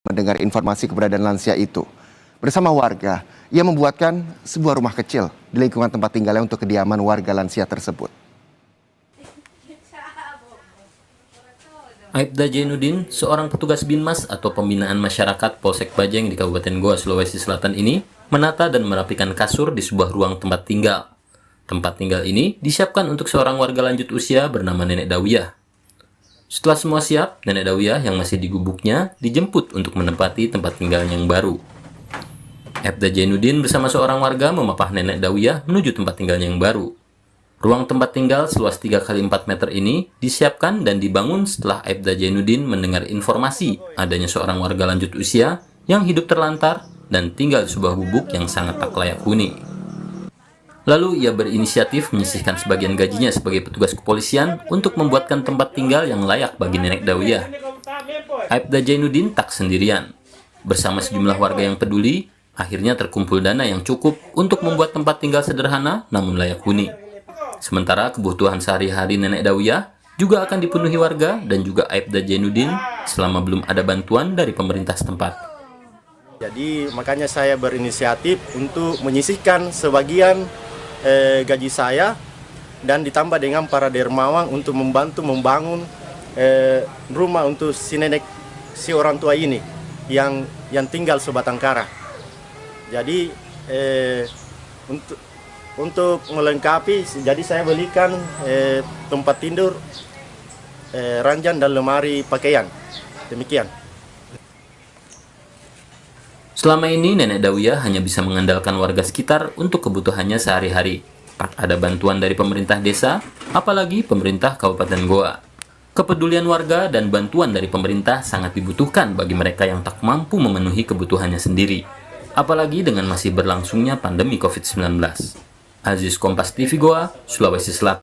mendengar informasi keberadaan lansia itu. Bersama warga, ia membuatkan sebuah rumah kecil di lingkungan tempat tinggalnya untuk kediaman warga lansia tersebut. Aibda Jainuddin, seorang petugas Binmas atau Pembinaan Masyarakat Polsek Bajeng di Kabupaten Goa, Sulawesi Selatan ini, menata dan merapikan kasur di sebuah ruang tempat tinggal. Tempat tinggal ini disiapkan untuk seorang warga lanjut usia bernama Nenek Dawiyah. Setelah semua siap, Nenek Dawiyah yang masih di gubuknya dijemput untuk menempati tempat tinggalnya yang baru. Aibda Jainuddin bersama seorang warga memapah Nenek Dawiyah menuju tempat tinggalnya yang baru. Ruang tempat tinggal seluas 3 x 4 meter ini disiapkan dan dibangun setelah Aibda Jainuddin mendengar informasi adanya seorang warga lanjut usia yang hidup terlantar dan tinggal di sebuah gubuk yang sangat tak layak huni. Lalu ia berinisiatif menyisihkan sebagian gajinya sebagai petugas kepolisian untuk membuatkan tempat tinggal yang layak bagi Nenek Dawiyah. Aibda Jainuddin tak sendirian. Bersama sejumlah warga yang peduli, akhirnya terkumpul dana yang cukup untuk membuat tempat tinggal sederhana namun layak huni. Sementara kebutuhan sehari-hari Nenek Dawiyah juga akan dipenuhi warga dan juga Aibda Jainuddin selama belum ada bantuan dari pemerintah setempat. Jadi makanya saya berinisiatif untuk menyisihkan sebagian gaji saya dan ditambah dengan para dermawan untuk membantu membangun rumah untuk si nenek, si orang tua ini yang tinggal sebatang kara. Jadi untuk melengkapi, jadi saya belikan tempat tidur, ranjang dan lemari pakaian. Demikian. Selama ini Nenek Dawiyah hanya bisa mengandalkan warga sekitar untuk kebutuhannya sehari-hari. Tak ada bantuan dari pemerintah desa, apalagi pemerintah Kabupaten Goa. Kepedulian warga dan bantuan dari pemerintah sangat dibutuhkan bagi mereka yang tak mampu memenuhi kebutuhannya sendiri. Apalagi dengan masih berlangsungnya pandemi COVID-19. Aziz, Kompas TV Goa, Sulawesi Selatan.